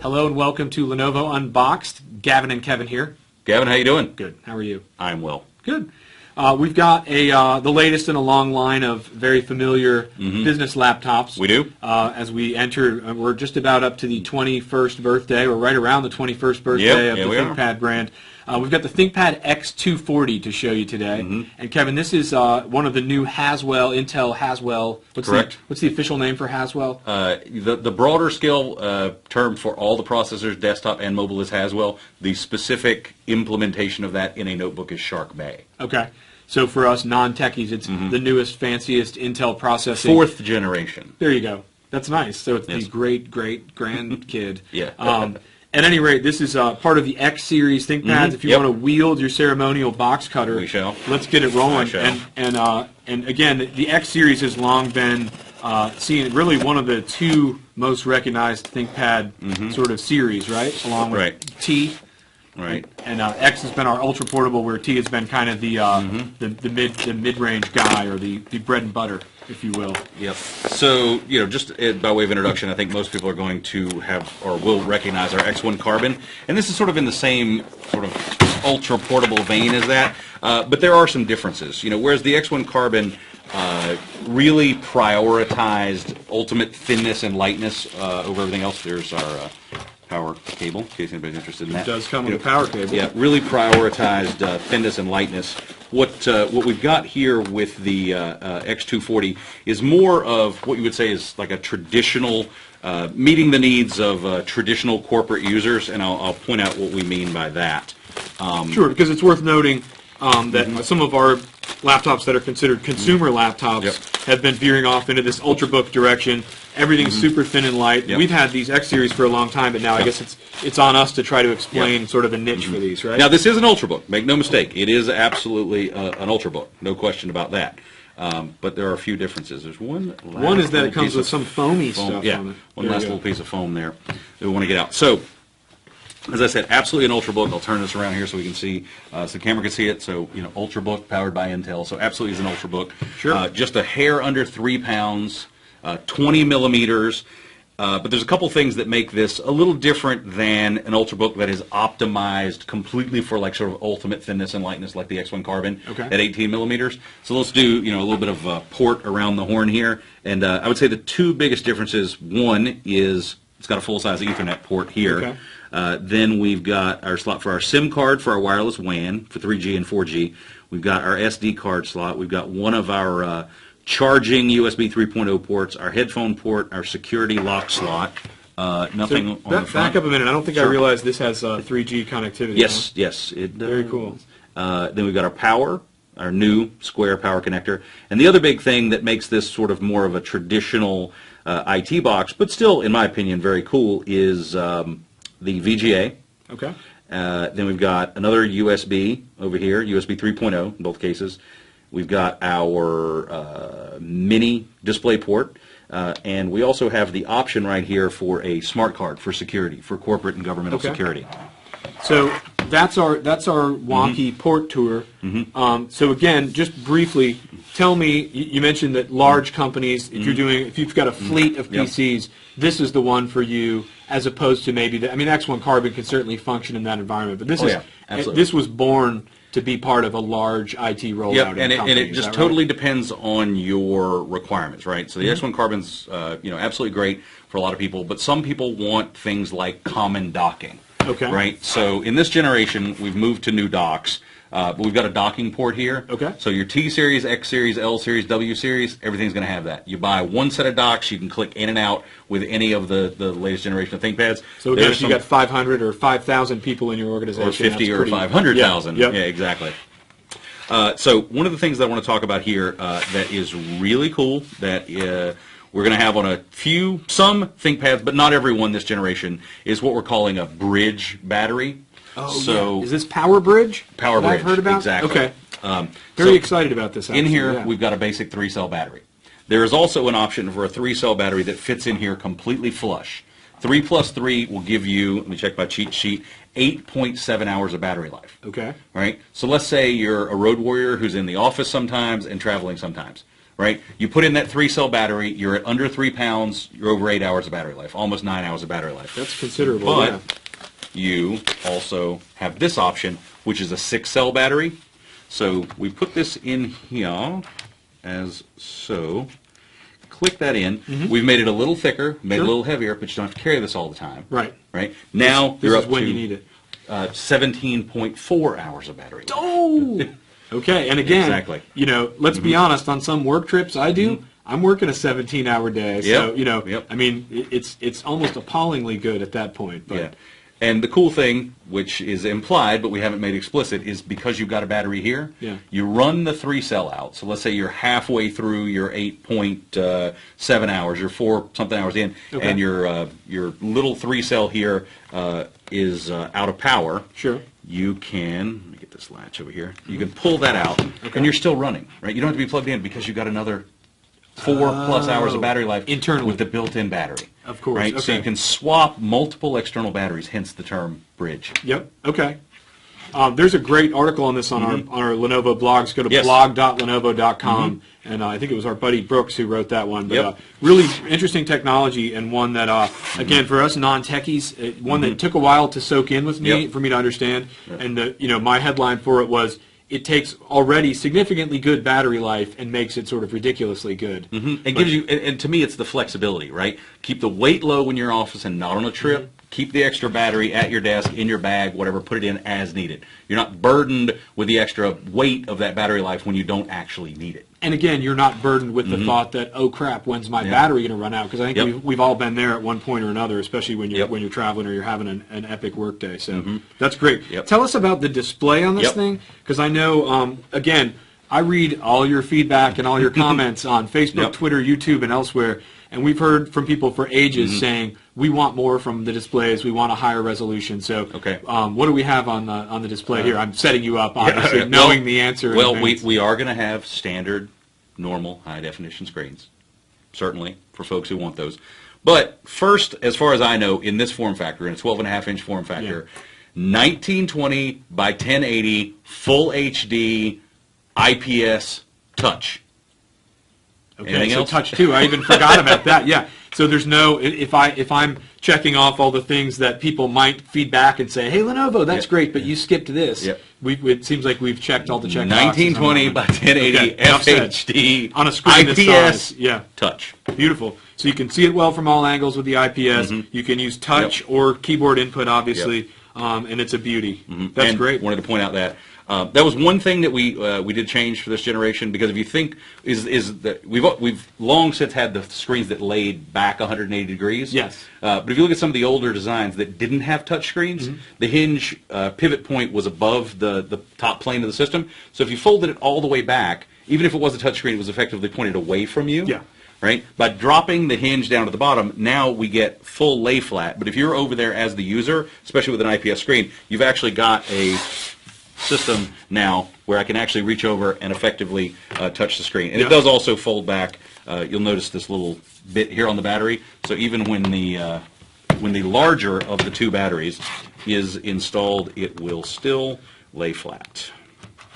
Hello and welcome to Lenovo Unboxed. Gavin and Kevin here. Gavin, how you doing? Good. How are you? I'm well. Good. We've got the latest in a long line of very familiar business laptops. We do. As we enter, we're just about up to the 21st birthday, or right around the 21st birthday of the ThinkPad brand. We've got the ThinkPad X240 to show you today. And Kevin, this is one of the new Haswell, Intel Haswell. Correct. What's the official name for Haswell? The broader scale term for all the processors, desktop and mobile, is Haswell. The specific implementation of that in a notebook is Shark Bay. Okay. So for us non-techies, it's the newest, fanciest Intel processing. 4th generation. There you go. That's nice. So it's the great-great-grandkid. Yeah. At any rate, this is part of the X series ThinkPads. If you want to wield your ceremonial box cutter, we shall. Let's get it rolling. I shall. And again, the X series has long been seen really one of the two most recognized ThinkPad sort of series, right? Along with T. Right. And X has been our ultra portable, where T has been kind of the mid-range guy, or the bread and butter, if you will. Yep. So, just by way of introduction, I think most people are going to have or will recognize our X1 Carbon, and this is sort of in the same sort of ultra portable vein as that, but there are some differences. Whereas the X1 Carbon really prioritized ultimate thinness and lightness over everything else. There's our power cable, in case anybody's interested in that. It does come with a power cable. Yeah, really prioritized thinness and lightness. What we've got here with the X240 is more of what you would say is like a traditional, meeting the needs of traditional corporate users, and I'll point out what we mean by that. Sure, because it's worth noting that some of our laptops that are considered consumer laptops have been veering off into this ultrabook direction. Everything's super thin and light. We've had these X series for a long time, but now I guess it's on us to try to explain sort of a niche for these, right? Now, this is an ultrabook. Make no mistake. It is absolutely an ultrabook. No question about that. But there are a few differences. There's one is that it comes with some foamy stuff on it. One last little piece of foam there that we want to get out. So, as I said, absolutely an ultrabook. I'll turn this around here so we can see, so the camera can see it. So, ultrabook powered by Intel. So, absolutely is an ultrabook. Sure. Just a hair under 3 pounds, 20 millimeters. But there's a couple things that make this a little different than an ultrabook that is optimized completely for like sort of ultimate thinness and lightness, like the X1 Carbon at 18 millimeters. So let's do a little bit of port around the horn here. And I would say the two biggest differences. One is it's got a full-size Ethernet port here. Okay. Then we've got our slot for our SIM card for our wireless WAN for 3G and 4G. We've got our SD card slot. We've got one of our charging USB 3.0 ports, our headphone port, our security lock slot. Nothing on the front. Back up a minute. I don't think I realized this has 3G connectivity. Yes, yes. It does. Very cool. Then we've got our power, our new square power connector. And the other big thing that makes this sort of more of a traditional IT box, but still, in my opinion, very cool, is the VGA. Okay. Then we've got another USB over here, USB 3.0 in both cases. We've got our mini display port, and we also have the option right here for a smart card for security, for corporate and governmental security. So that's our wonky port tour. So again, just briefly, tell me. You mentioned that large companies, if you've got a fleet of PCs, this is the one for you, as opposed to maybe X1 Carbon can certainly function in that environment, but this was born to be part of a large IT rollout. And it just totally depends on your requirements, right? So the X1 Carbon's absolutely great for a lot of people, but some people want things like common docking. Okay. Right? So in this generation, we've moved to new docks, but we've got a docking port here. Okay. So your T Series, X Series, L Series, W Series, everything's going to have that. You buy one set of docks, you can click in and out with any of the latest generation of ThinkPads. So again, if you got 500 or 5,000 people in your organization, or 50 or 500,000. Yeah, exactly. So one of the things that I want to talk about here that is really cool, that we're going to have on some ThinkPads, but not every one this generation, is what we're calling a bridge battery. Oh, so is this Power Bridge? Power Bridge, I've heard about? exactly. Okay. Very excited about this. Actually. In here, we've got a basic 3-cell battery. There is also an option for a 3-cell battery that fits in here completely flush. 3 plus 3 will give you, let me check my cheat sheet, 8.7 hours of battery life. Okay. Right? So let's say you're a road warrior who's in the office sometimes and traveling sometimes. right? You put in that 3-cell battery, you're at under 3 pounds, you're over 8 hours of battery life, almost 9 hours of battery life. That's considerable. But yeah. you also have this option, which is a 6-cell battery. So we put this in here as so. Click that in. We've made it a little thicker, made it a little heavier, but you don't have to carry this all the time. Right. Right. Now this you're is up when to you need it. 17.4 hours of battery life. Oh. Okay. And again, Exactly. you know, let's be honest. On some work trips I do, I'm working a 17-hour day. So Yep. you know, Yep. I mean, it's almost appallingly good at that point. But Yeah. And the cool thing, which is implied but we haven't made explicit, is because you've got a battery here, Yeah. you run the 3-cell out. So let's say you're halfway through your 8.7 hours, you're 4-something hours in, Okay. and your little 3-cell here is out of power. Sure. You can, let me get this latch over here, you can pull that out, and you're still running, right? You don't have to be plugged in because you've got another 4+ hours of battery life internally with the built-in battery. Of course, Right? So okay. you can swap multiple external batteries, hence the term bridge. Yep. Okay. There's a great article on this on our Lenovo blogs. Go to Yes. blog.lenovo.com, and I think it was our buddy Brooks who wrote that one. But Yep. really interesting technology, and one that again for us non-techies, one that took a while to soak in with me Yep. for me to understand. And you know, my headline for it was, it takes already significantly good battery life and makes it sort of ridiculously good. It gives you, and to me, it's the flexibility, right? Keep the weight low when you're in office and not on a trip. Keep the extra battery at your desk, in your bag, whatever. Put it in as needed. You're not burdened with the extra weight of that battery life when you don't actually need it. And again, you're not burdened with the thought that, oh crap, when's my battery going to run out? Because I think Yep. we've all been there at one point or another, especially when you're Yep. when you're traveling or you're having an epic work day. So that's great. Yep. Tell us about the display on this Yep. thing, because I know again, I read all your feedback and all your comments on Facebook, Yep. Twitter, YouTube, and elsewhere, and we've heard from people for ages saying we want more from the displays, we want a higher resolution. So, Okay. what do we have on the display here? I'm setting you up, obviously, knowing the answer. in Well, advance. we are going to have standard, normal, high-definition screens, certainly, for folks who want those. But first, as far as I know, in this form factor, in a 12.5-inch form factor, 1920 by 1080, full HD, IPS touch. Okay, Anything so else? touch too. I even forgot about that. Yeah. So there's no, if I'm checking off all the things that people might feed back and say, hey Lenovo, that's Yep. great, but you skipped this. Yep. It seems like we've checked all the check 1920 by 1080, Okay, enough said. FHD, On a screen IPS this size. Yeah. touch. Beautiful. So you can see it well from all angles with the IPS. You can use touch or keyboard input, obviously, and it's a beauty. That's And great. Wanted to point out that that was one thing that we did change for this generation, because if you think is that we've long since had the screens that laid back 180 degrees. Yes. But if you look at some of the older designs that didn't have touch screens, the hinge pivot point was above the top plane of the system. So if you folded it all the way back, even if it was a touch screen, it was effectively pointed away from you. Yeah. Right? By dropping the hinge down to the bottom, now we get full lay flat. But if you're over there as the user, especially with an IPS screen, you've actually got a system now where I can actually reach over and effectively touch the screen. And Yeah. it does also fold back. You'll notice this little bit here on the battery. So even when the larger of the two batteries is installed, it will still lay flat.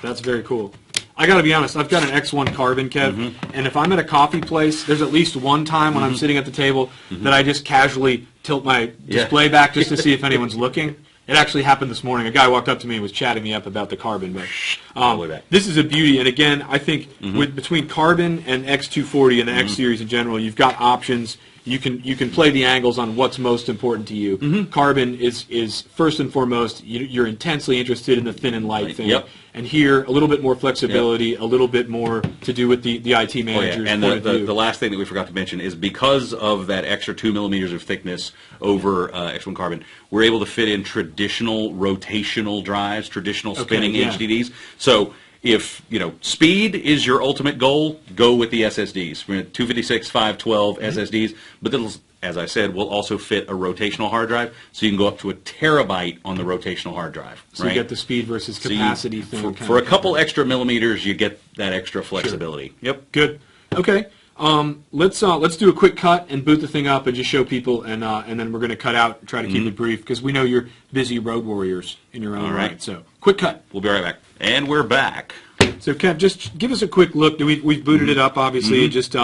That's very cool. I got to be honest, I've got an X1 Carbon, Kev, and if I'm at a coffee place, there's at least one time when I'm sitting at the table that I just casually tilt my display back just to see if anyone's looking. It actually happened this morning. A guy walked up to me and was chatting me up about the Carbon. But All the way back. this is a beauty. And again, I think between Carbon and X240 and the X series in general, you've got options. You can play the angles on what's most important to you. Carbon is first and foremost, you're intensely interested in the thin and light thing. Yep. And here, a little bit more flexibility, a little bit more to do with the IT manager's And point of view. the last thing that we forgot to mention is because of that extra 2 millimeters of thickness over X1 Carbon, we're able to fit in traditional rotational drives, traditional spinning yeah. HDDs. So if speed is your ultimate goal, go with the SSDs. We're at 256, 512 SSDs, but as I said, will also fit a rotational hard drive, so you can go up to a terabyte on the rotational hard drive. So right? you get the speed versus capacity thing. For a couple extra millimeters, you get that extra flexibility. Yep. Good. Okay. let's do a quick cut and boot the thing up and just show people, and then we're going to cut out and try to keep it brief because we know you're busy road warriors in your own right. So quick cut. We'll be right back. And we're back. So Kev, just give us a quick look. We've booted it up, obviously. Just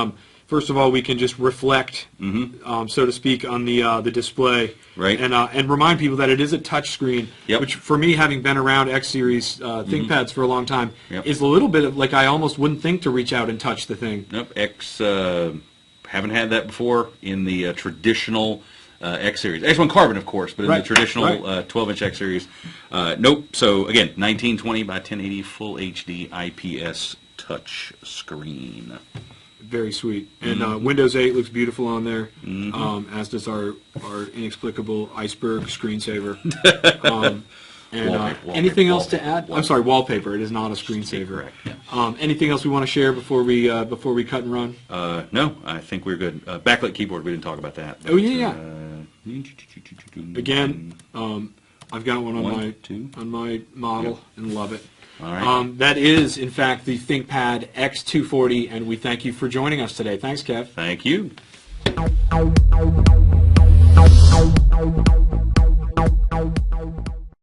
first of all, we can just reflect, so to speak, on the display, right? And remind people that it is a touch screen, which for me, having been around X series ThinkPads for a long time, is a little bit of like I almost wouldn't think to reach out and touch the thing. Nope, haven't had that before in the traditional X series. X1 Carbon, of course, but in the traditional 12-inch X series, nope. So again, 1920 by 1080 Full HD IPS touch screen. Very sweet. And Windows 8 looks beautiful on there, as does our inexplicable iceberg screensaver. Wallpaper, anything else to add? I'm sorry, wallpaper. It is not a screensaver. Correct. Yeah. Anything else we want to share before we cut and run? No, I think we're good. Backlit keyboard, we didn't talk about that. But, oh yeah. Again, I've got one on my model and love it. All right. That is, in fact, the ThinkPad X240, and we thank you for joining us today. Thanks, Kev. Thank you.